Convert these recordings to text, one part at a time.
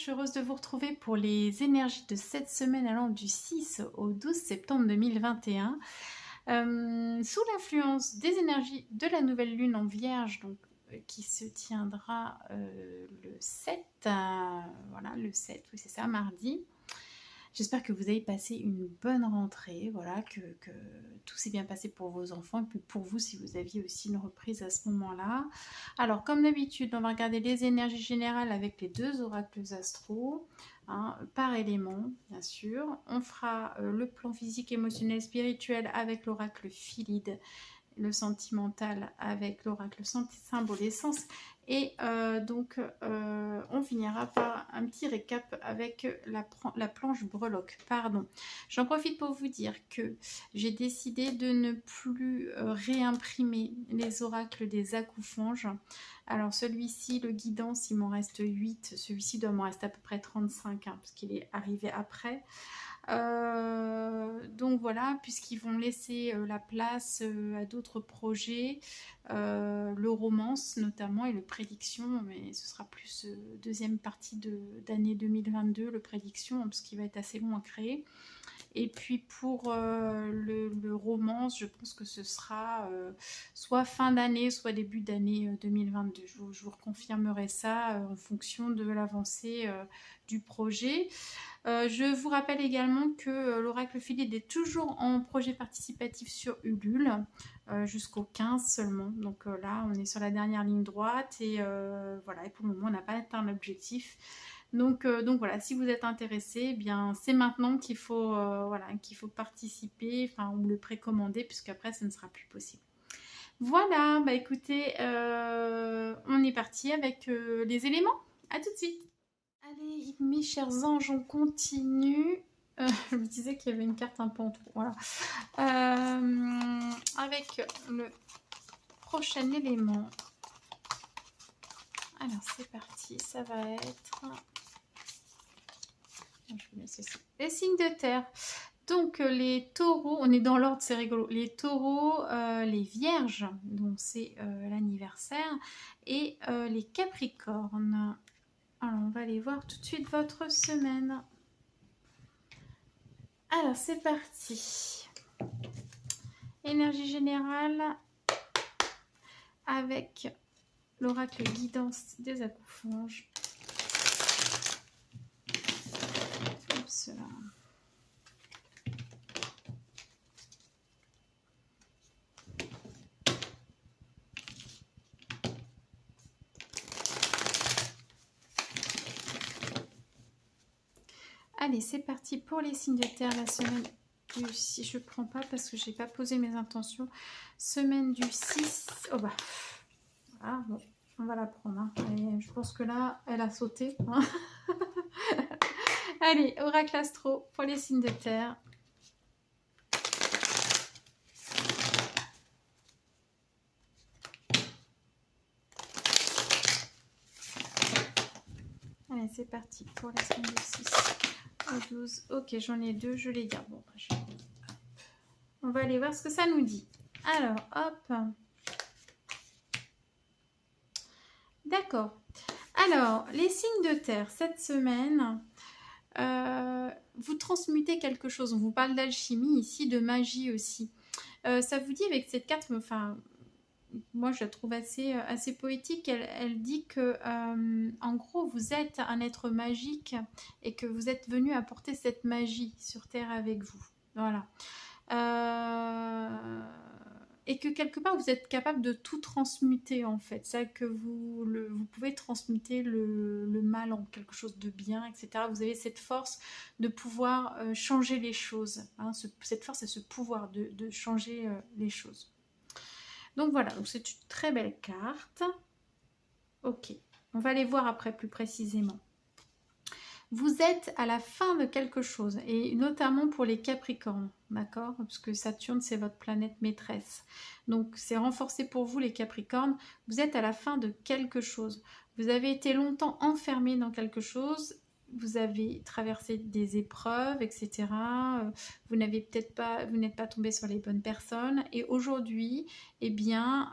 suis heureuse de vous retrouver pour les énergies de cette semaine allant du 6 au 12 septembre 2021. Sous l'influence des énergies de la nouvelle lune en Vierge, donc, qui se tiendra le 7, voilà, le 7, oui c'est ça, mardi. J'espère que vous avez passé une bonne rentrée, voilà, que tout s'est bien passé pour vos enfants et puis pour vous si vous aviez aussi une reprise à ce moment-là. Alors comme d'habitude, on va regarder les énergies générales avec les deux oracles astro, hein, par élément bien sûr. On fera le plan physique, émotionnel, spirituel avec l'oracle Philide, le sentimental avec l'oracle symbole essence et donc on finira par un petit récap avec la planche breloque. Pardon, j'en profite pour vous dire que j'ai décidé de ne plus réimprimer les oracles des Akoufanges. Alors celui-ci, le guidance, il m'en reste 8, celui-ci doit m'en rester à peu près 35 hein, parce qu'il est arrivé après. Donc voilà, puisqu'ils vont laisser la place à d'autres projets, le romance notamment et le prédiction, mais ce sera plus deuxième partie d'année 2022, le prédiction, parce qu'il va être assez long à créer. Et puis pour le romance, je pense que ce sera soit fin d'année, soit début d'année 2022. Je vous reconfirmerai ça en fonction de l'avancée du projet. Je vous rappelle également que l'oracle Philide est toujours en projet participatif sur Ulule jusqu'au 15 seulement. Donc là, on est sur la dernière ligne droite et voilà. Et pour le moment, on n'a pas atteint l'objectif. Donc voilà, si vous êtes intéressé, eh bien c'est maintenant qu'il faut, voilà, qu'il faut participer, enfin ou le précommander, puisqu'après ça ne sera plus possible. Voilà, bah écoutez, on est parti avec les éléments. À tout de suite. Allez, mes chers anges, on continue. Je me disais qu'il y avait une carte un peu en trop. Voilà. Avec le prochain élément. Alors, c'est parti. Ça va être... Je vais mettre ceci. Les signes de terre. Donc, les taureaux, on est dans l'ordre, c'est rigolo. Les taureaux, les vierges, donc c'est l'anniversaire, et les capricornes. Alors, on va aller voir tout de suite votre semaine. Alors, c'est parti. Énergie générale avec l'oracle guidance des Akoufanges. Oups là. Allez, c'est parti pour les signes de terre la semaine du 6. Je ne prends pas parce que je n'ai pas posé mes intentions. Semaine du 6. Oh bah. Ah bon, on va la prendre. Hein. Et je pense que là, elle a sauté. Hein. Allez, oracle astro pour les signes de terre. Allez, c'est parti pour la semaine du 6 au 12. Ok, j'en ai deux, je les garde. Bon, on va aller voir ce que ça nous dit. Alors, hop. D'accord. Alors, les signes de terre, cette semaine, vous transmutez quelque chose. On vous parle d'alchimie ici, de magie aussi. Ça vous dit avec cette carte, enfin, moi je la trouve assez poétique. Elle dit que, en gros, vous êtes un être magique et que vous êtes venu apporter cette magie sur Terre avec vous. Voilà. Et que quelque part vous êtes capable de tout transmuter en fait, c'est que vous pouvez transmuter le mal en quelque chose de bien, etc. Vous avez cette force de pouvoir changer les choses, hein, cette force et ce pouvoir de changer les choses. Donc voilà, donc c'est une très belle carte. Ok, on va les voir après plus précisément. Vous êtes à la fin de quelque chose, et notamment pour les Capricornes, d'accord? Parce que Saturne, c'est votre planète maîtresse. Donc, c'est renforcé pour vous, les Capricornes. Vous êtes à la fin de quelque chose. Vous avez été longtemps enfermé dans quelque chose. Vous avez traversé des épreuves, etc. Vous n'êtes pas tombé sur les bonnes personnes. Et aujourd'hui, eh bien,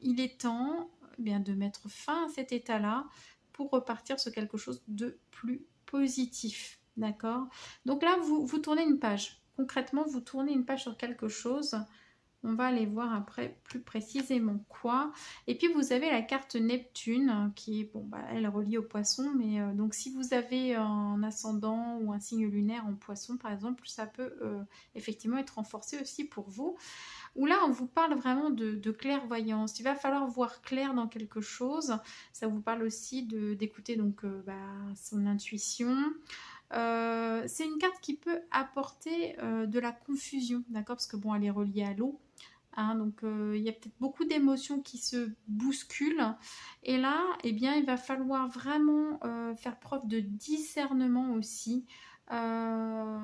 il est temps de mettre fin à cet état-là, pour repartir sur quelque chose de plus positif. D'accord? Donc là, vous tournez une page. Concrètement, vous tournez une page sur quelque chose. On va aller voir après plus précisément quoi. Et puis vous avez la carte Neptune qui est, bon, bah, elle est reliée au poisson. Mais donc si vous avez un ascendant ou un signe lunaire en poisson par exemple, ça peut effectivement être renforcé aussi pour vous. Où là on vous parle vraiment de clairvoyance. Il va falloir voir clair dans quelque chose. Ça vous parle aussi d'écouter donc son intuition. C'est une carte qui peut apporter de la confusion, d'accord? Parce que bon, elle est reliée à l'eau. Hein, donc il y a peut-être beaucoup d'émotions qui se bousculent et là eh bien il va falloir vraiment faire preuve de discernement aussi euh,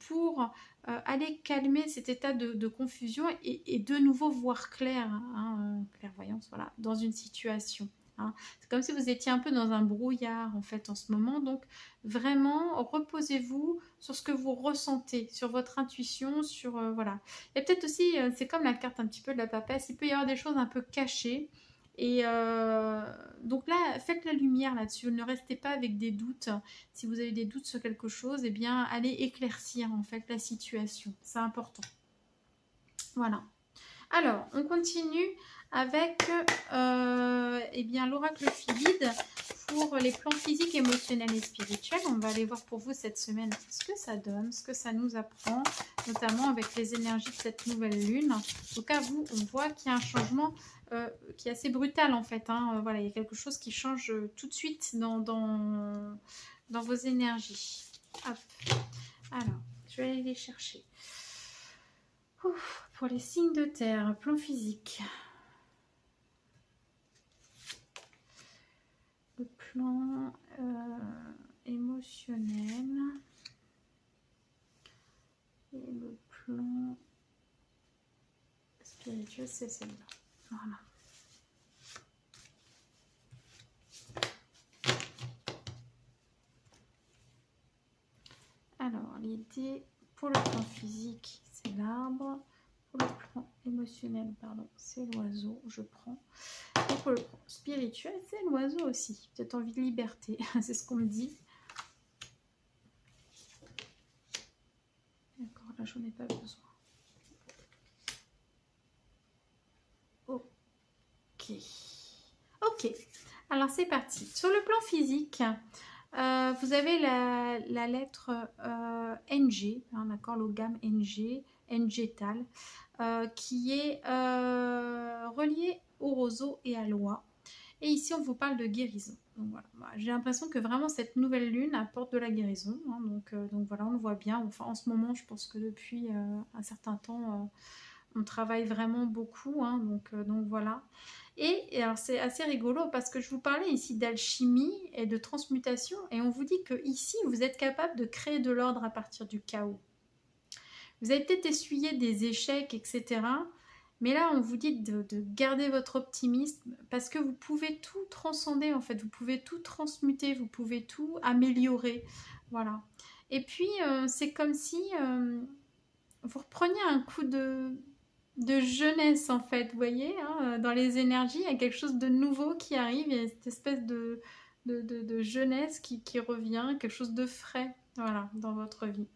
pour aller calmer cet état de confusion et de nouveau voir clair, hein, clairvoyance, voilà, dans une situation. Hein. C'est comme si vous étiez un peu dans un brouillard en fait en ce moment, donc vraiment reposez-vous sur ce que vous ressentez, sur votre intuition, sur voilà. Et peut-être aussi, c'est comme la carte un petit peu de la papesse, il peut y avoir des choses un peu cachées. Et donc là, faites la lumière là-dessus, ne restez pas avec des doutes. Si vous avez des doutes sur quelque chose, eh bien, allez éclaircir en fait la situation. C'est important. Voilà. Alors, on continue avec eh bien, l'oracle Philide pour les plans physiques, émotionnels et spirituels. On va aller voir pour vous cette semaine ce que ça donne, ce que ça nous apprend, notamment avec les énergies de cette nouvelle lune. En tout cas, vous, on voit qu'il y a un changement qui est assez brutal en fait. Hein. Voilà, il y a quelque chose qui change tout de suite dans vos énergies. Hop. Alors, je vais aller les chercher. Ouf, pour les signes de terre, plan physique. Le plan émotionnel. Et le plan spirituel, c'est celle-là. Voilà. Alors, l'idée pour le plan physique, c'est l'arbre. Pour le plan émotionnel, pardon, c'est l'oiseau, je prends. Et pour le plan spirituel, c'est l'oiseau aussi. Peut-être envie de liberté, c'est ce qu'on me dit. D'accord, là, j'en ai pas besoin. Ok. Ok, alors c'est parti. Sur le plan physique, vous avez la lettre NG, hein, d'accord, le gamme NG, NGtal, qui est relié au roseau et à l'oie. Et ici, on vous parle de guérison. Donc voilà, j'ai l'impression que vraiment cette nouvelle lune apporte de la guérison. Hein, donc voilà, on le voit bien. Enfin, en ce moment, je pense que depuis un certain temps, on travaille vraiment beaucoup. Hein, donc voilà. Et alors c'est assez rigolo parce que je vous parlais ici d'alchimie et de transmutation et on vous dit que ici vous êtes capable de créer de l'ordre à partir du chaos. Vous avez peut-être essuyé des échecs, etc. Mais là, on vous dit de garder votre optimisme parce que vous pouvez tout transcender en fait, vous pouvez tout transmuter, vous pouvez tout améliorer. Voilà. Et puis, c'est comme si vous repreniez un coup de jeunesse en fait, vous voyez, hein, dans les énergies, il y a quelque chose de nouveau qui arrive, il y a cette espèce de jeunesse qui revient, quelque chose de frais, voilà, dans votre vie.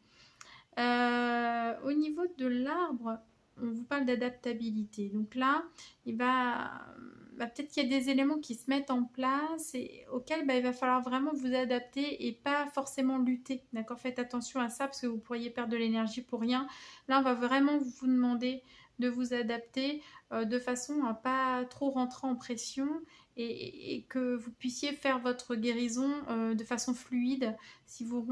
Au niveau de l'arbre, on vous parle d'adaptabilité. Donc là, peut-être qu'il y a des éléments qui se mettent en place et auxquels il va falloir vraiment vous adapter et pas forcément lutter. D'accord? Faites attention à ça parce que vous pourriez perdre de l'énergie pour rien. Là, on va vraiment vous demander de vous adapter de façon à pas trop rentrer en pression et que vous puissiez faire votre guérison de façon fluide. Si vous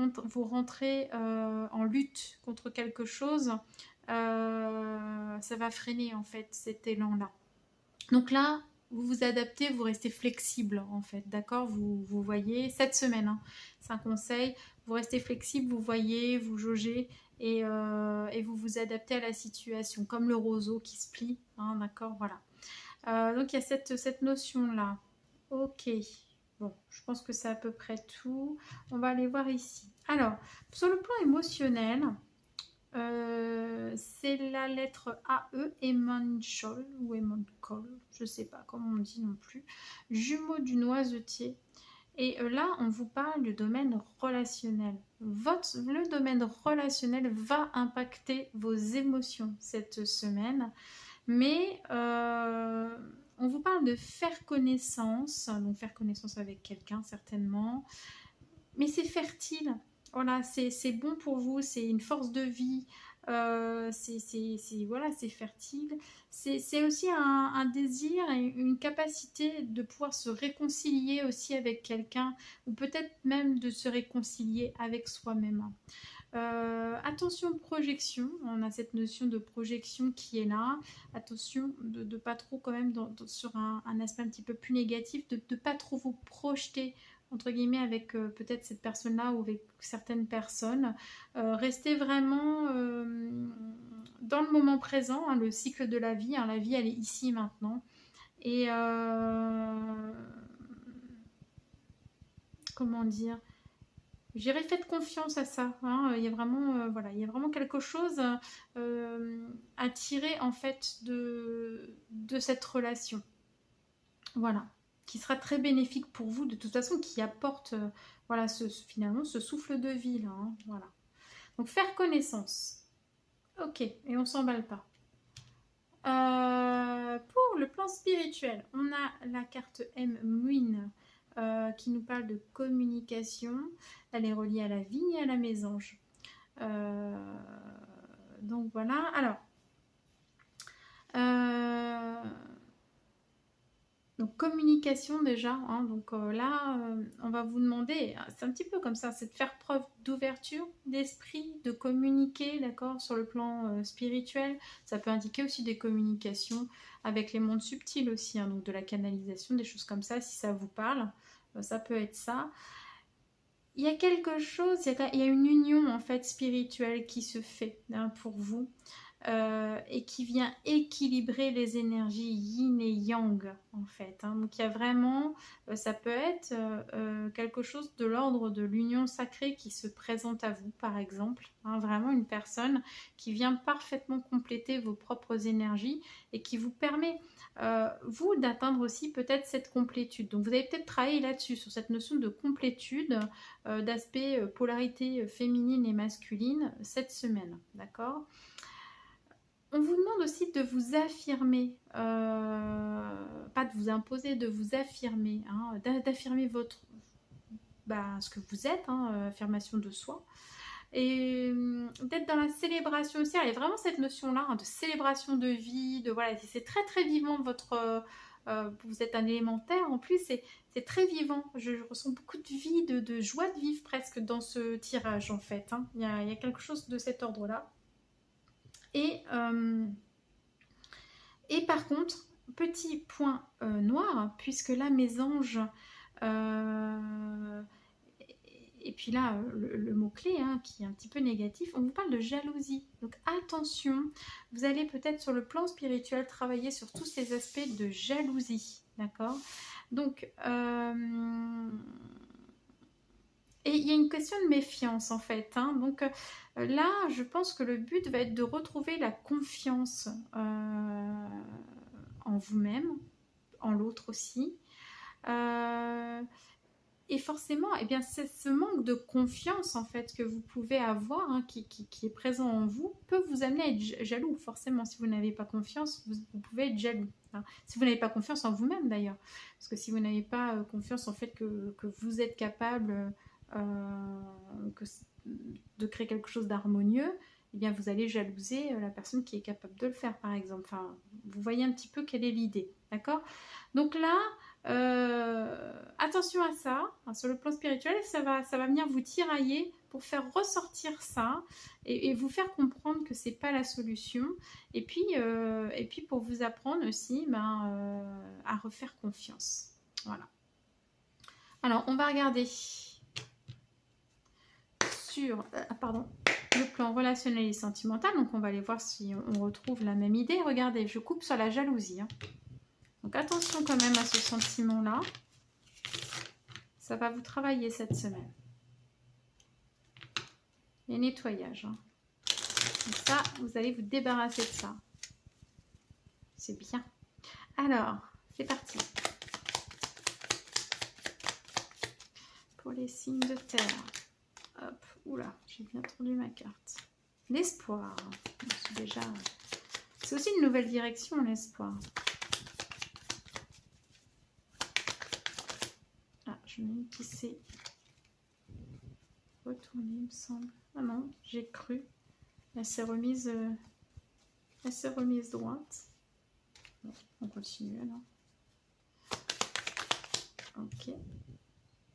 rentrez en lutte contre quelque chose, ça va freiner en fait cet élan-là. Donc là, vous vous adaptez, vous restez flexible en fait, d'accord, vous voyez, cette semaine, hein, c'est un conseil, vous restez flexible, vous voyez, vous jaugez et vous vous adaptez à la situation, comme le roseau qui se plie, hein, d'accord, voilà. Donc il y a cette notion-là. Ok, bon, je pense que c'est à peu près tout. On va aller voir ici. Alors, sur le plan émotionnel, C'est la lettre AE, Emanchol ou Emancol, je ne sais pas comment on dit non plus. Jumeau du noisetier. Et là, on vous parle du domaine relationnel. Le domaine relationnel va impacter vos émotions cette semaine. Mais on vous parle de faire connaissance, donc faire connaissance avec quelqu'un certainement. Mais c'est fertile. Voilà, c'est bon pour vous, c'est une force de vie. Voilà, c'est fertile. C'est aussi un désir et une capacité de pouvoir se réconcilier aussi avec quelqu'un, ou peut-être même de se réconcilier avec soi-même. Attention projection, on a cette notion de projection qui est là. Attention de pas trop quand même sur un aspect un petit peu plus négatif, de pas trop vous projeter entre guillemets avec peut-être cette personne-là ou avec certaines personnes. Restez vraiment dans le moment présent, hein, le cycle de la vie. Hein, la vie, elle est ici maintenant. Et comment dire, j'irais faites confiance à ça. Hein. Il y a vraiment, voilà, il y a vraiment quelque chose à tirer en fait de cette relation. Voilà, qui sera très bénéfique pour vous de toute façon, qui apporte voilà, finalement ce souffle de vie là. Hein. Voilà. Donc faire connaissance. Ok, et on s'emballe pas. Pour le plan spirituel, on a la carte M Muin qui nous parle de communication. Elle est reliée à la vigne et à la mésange. Donc voilà. Alors, donc communication déjà. Hein, donc là, on va vous demander, c'est un petit peu comme ça, c'est de faire preuve d'ouverture d'esprit, de communiquer, d'accord, sur le plan spirituel. Ça peut indiquer aussi des communications avec les mondes subtils aussi, hein, donc de la canalisation, des choses comme ça, si ça vous parle. Ça peut être ça. Il y a quelque chose, il y a une union en fait spirituelle qui se fait hein, pour vous et qui vient équilibrer les énergies yin et yang en fait. Hein. Donc il y a vraiment, ça peut être quelque chose de l'ordre de l'union sacrée qui se présente à vous par exemple. Hein, vraiment une personne qui vient parfaitement compléter vos propres énergies et qui vous permet vous d'atteindre aussi peut-être cette complétude. Donc vous avez peut-être travaillé là-dessus, sur cette notion de complétude, d'aspect polarité féminine et masculine cette semaine, d'accord ? On vous demande aussi de vous affirmer, pas de vous imposer, de vous affirmer, hein, d'affirmer ce que vous êtes, hein, affirmation de soi. Et d'être dans la célébration aussi. Il y a vraiment cette notion-là hein, de célébration de vie, voilà, c'est très très vivant votre... vous êtes un élémentaire, en plus c'est très vivant. Je ressens beaucoup de vie, de joie de vivre presque dans ce tirage en fait. Hein. Il y a quelque chose de cet ordre-là. Et par contre, petit point noir, puisque là mes anges... et puis là, le mot-clé hein, qui est un petit peu négatif, on vous parle de jalousie. Donc attention, vous allez peut-être sur le plan spirituel travailler sur tous ces aspects de jalousie. D'accord ? Donc, et il y a une question de méfiance en fait. Hein. Donc là, je pense que le but va être de retrouver la confiance en vous-même, en l'autre aussi. Et forcément, eh bien, c'est ce manque de confiance en fait que vous pouvez avoir, hein, qui est présent en vous, peut vous amener à être jaloux. Forcément, si vous n'avez pas confiance, vous pouvez être jaloux. Hein. Si vous n'avez pas confiance en vous-même d'ailleurs, parce que si vous n'avez pas confiance en fait que vous êtes capable de créer quelque chose d'harmonieux, eh bien, vous allez jalouser la personne qui est capable de le faire, par exemple. Enfin, vous voyez un petit peu quelle est l'idée, d'accord ? Donc là, attention à ça, hein, sur le plan spirituel, ça va venir vous tirailler pour faire ressortir ça et vous faire comprendre que c'est pas la solution. Et puis pour vous apprendre aussi à refaire confiance. Voilà. Alors, on va regarder sur le plan relationnel et sentimental. Donc, on va aller voir si on retrouve la même idée. Regardez, je coupe sur la jalousie. Hein. Donc attention quand même à ce sentiment-là. Ça va vous travailler cette semaine. Et nettoyage. Hein. Donc ça, vous allez vous débarrasser de ça. C'est bien. Alors, c'est parti. Pour les signes de terre. Hop, oula, j'ai bien tendu ma carte. L'espoir. Déjà, c'est aussi une nouvelle direction, l'espoir. Ah, je me dis qui c'est retourné, il me semble. Ah non, j'ai cru. Elle s'est remise droite. Bon, on continue alors. Ok.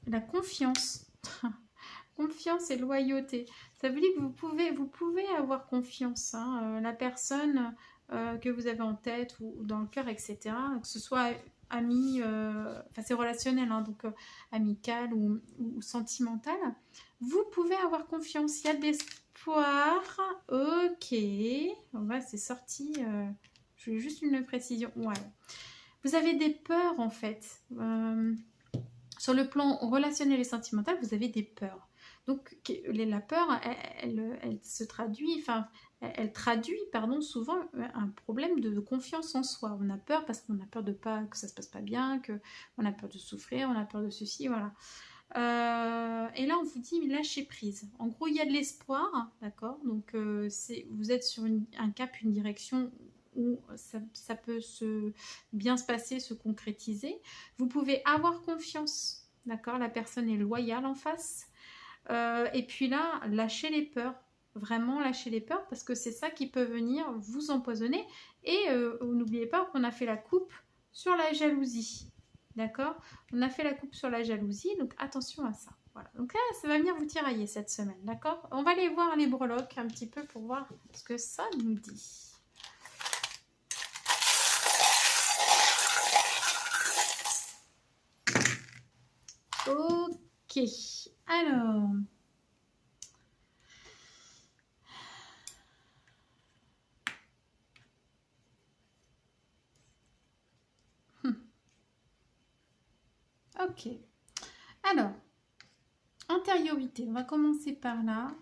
La confiance. Confiance et loyauté. Ça veut dire que vous pouvez avoir confiance. Hein, la personne que vous avez en tête ou dans le cœur, etc. Que ce soit ami, enfin c'est relationnel, hein, donc amical ou sentimental. Vous pouvez avoir confiance. Il y a de l'espoir. Ok. Ouais, c'est sorti. Je veux juste une précision. Ouais. Vous avez des peurs en fait. Sur le plan relationnel et sentimental, vous avez des peurs. Donc la peur, elle se traduit, enfin, elle traduit, pardon, souvent un problème de confiance en soi. On a peur parce qu'on a peur de pas que ça se passe pas bien, que on a peur de souffrir, on a peur de ceci, voilà. Et là, on vous dit lâcher prise. En gros, il y a de l'espoir, d'accord. Donc, vous êtes sur un cap, une direction où ça peut bien se passer, se concrétiser. Vous pouvez avoir confiance, d'accord. La personne est loyale en face. Et puis là, lâchez les peurs. Vraiment lâcher les peurs parce que c'est ça qui peut venir vous empoisonner. Et n'oubliez pas qu'on a fait la coupe sur la jalousie. D'accord. On a fait la coupe sur la jalousie, donc attention à ça. Voilà. Donc là, ça va venir vous tirailler cette semaine, d'accord. On va aller voir les breloques un petit peu pour voir ce que ça nous dit. Ok. Alors... Ok. Alors, intériorité. On va commencer par là.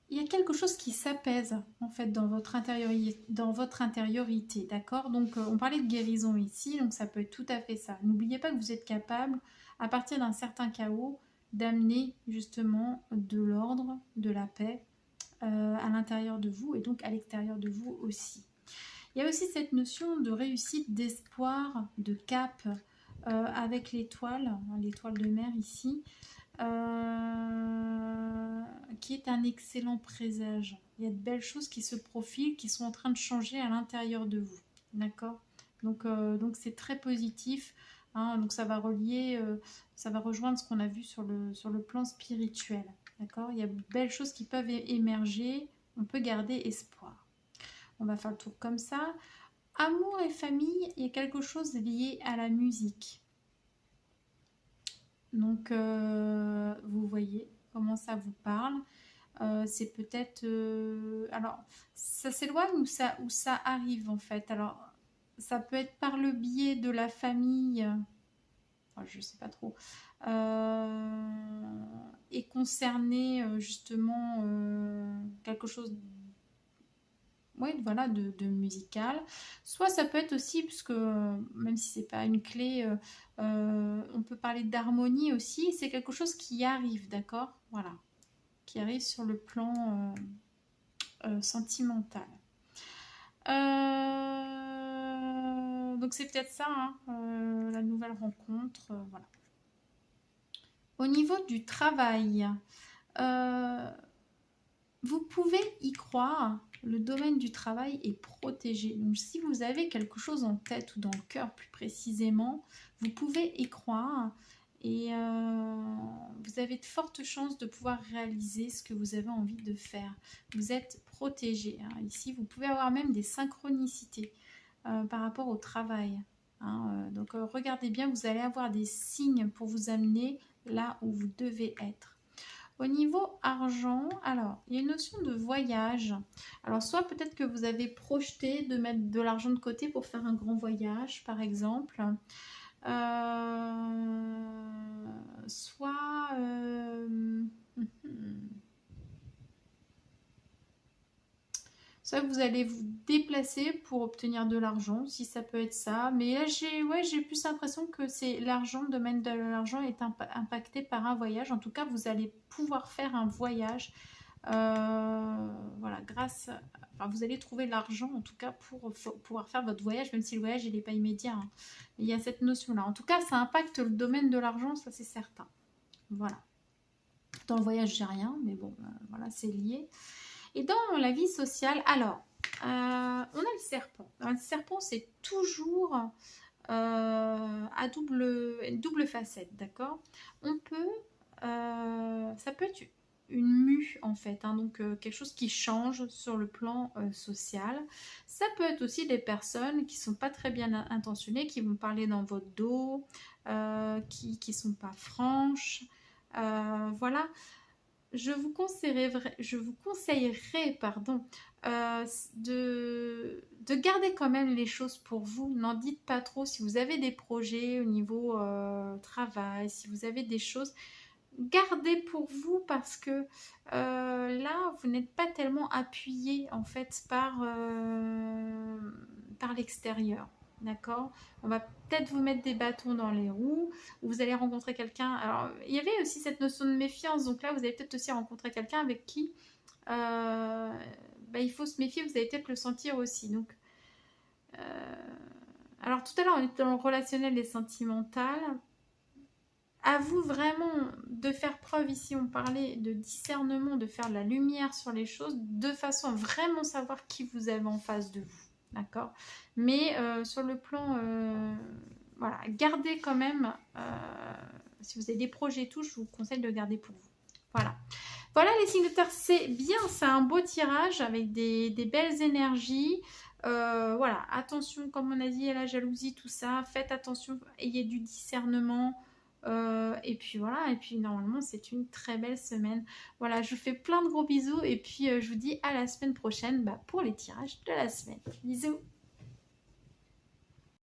Il y a quelque chose qui s'apaise en fait dans votre intériorité, d'accord. Donc on parlait de guérison ici, donc ça peut être tout à fait ça. N'oubliez pas que vous êtes capable, à partir d'un certain chaos, d'amener justement de l'ordre, de la paix à l'intérieur de vous et donc à l'extérieur de vous aussi. Il y a aussi cette notion de réussite, d'espoir, de cap avec l'étoile de mer ici. Qui est un excellent présage. Il y a de belles choses qui se profilent, qui sont en train de changer à l'intérieur de vous. D'accord. Donc c'est très positif. Hein, donc ça va ça va rejoindre ce qu'on a vu sur le plan spirituel. D'accord. Il y a de belles choses qui peuvent émerger. On peut garder espoir. On va faire le tour comme ça. Amour et famille, il y a quelque chose lié à la musique. Donc, vous voyez comment ça vous parle. C'est peut-être... alors, ça s'éloigne ou ça arrive en fait. Alors, ça peut être par le biais de la famille, enfin, je ne sais pas trop, et concerner justement quelque chose voilà, de musical. Soit ça peut être aussi, puisque même si c'est pas une clé, on peut parler d'harmonie aussi, c'est quelque chose qui arrive, d'accord. Voilà, qui arrive sur le plan sentimental. Donc c'est peut-être ça, hein, la nouvelle rencontre, voilà. Au niveau du travail, vous pouvez y croire, le domaine du travail est protégé. Donc si vous avez quelque chose en tête ou dans le cœur plus précisément, vous pouvez y croire et vous avez de fortes chances de pouvoir réaliser ce que vous avez envie de faire. Vous êtes protégé. Hein. Ici, vous pouvez avoir même des synchronicités par rapport au travail. Hein. Donc regardez bien, vous allez avoir des signes pour vous amener là où vous devez être. Au niveau argent, alors, il y a une notion de voyage. Alors, soit peut-être que vous avez projeté de mettre de l'argent de côté pour faire un grand voyage, par exemple. Soit... Ça, vous allez vous déplacer pour obtenir de l'argent, si ça peut être ça. Mais là, j'ai plus l'impression que c'est l'argent, le domaine de l'argent est impacté par un voyage. En tout cas, vous allez pouvoir faire un voyage. Voilà, enfin, vous allez trouver l'argent, en tout cas, pour pouvoir faire votre voyage, même si le voyage, il n'est pas immédiat, hein. Il y a cette notion-là. En tout cas, ça impacte le domaine de l'argent, ça c'est certain. Voilà. Dans le voyage, j'ai rien, mais bon, voilà, c'est lié. Et dans la vie sociale, alors, on a le serpent. Alors, le serpent, c'est toujours à double facette, d'accord? On peut, ça peut être une mue en fait, hein, donc quelque chose qui change sur le plan social. Ça peut être aussi des personnes qui sont pas très bien intentionnées, qui vont parler dans votre dos, qui sont pas franches, voilà. Je vous conseillerais, pardon, de garder quand même les choses pour vous. N'en dites pas trop. Si vous avez des projets au niveau travail, si vous avez des choses, gardez pour vous parce que là, vous n'êtes pas tellement appuyé en fait par l'extérieur. D'accord? On va peut-être vous mettre des bâtons dans les roues, ou vous allez rencontrer quelqu'un. Alors, il y avait aussi cette notion de méfiance, donc là, vous allez peut-être aussi rencontrer quelqu'un avec qui il faut se méfier, vous allez peut-être le sentir aussi. Donc, alors tout à l'heure, on était dans le relationnel et sentimental. À vous vraiment de faire preuve ici, on parlait de discernement, de faire de la lumière sur les choses, de façon à vraiment savoir qui vous avez en face de vous, d'accord? Mais sur le plan, voilà, gardez quand même, si vous avez des projets et tout, je vous conseille de le garder pour vous. Voilà. Voilà les signes de terre, c'est bien, c'est un beau tirage avec des belles énergies. Voilà, attention, comme on a dit, à la jalousie, tout ça, faites attention, ayez du discernement. Et puis voilà, et puis normalement c'est une très belle semaine. Voilà, je vous fais plein de gros bisous et puis je vous dis à la semaine prochaine pour les tirages de la semaine. Bisous.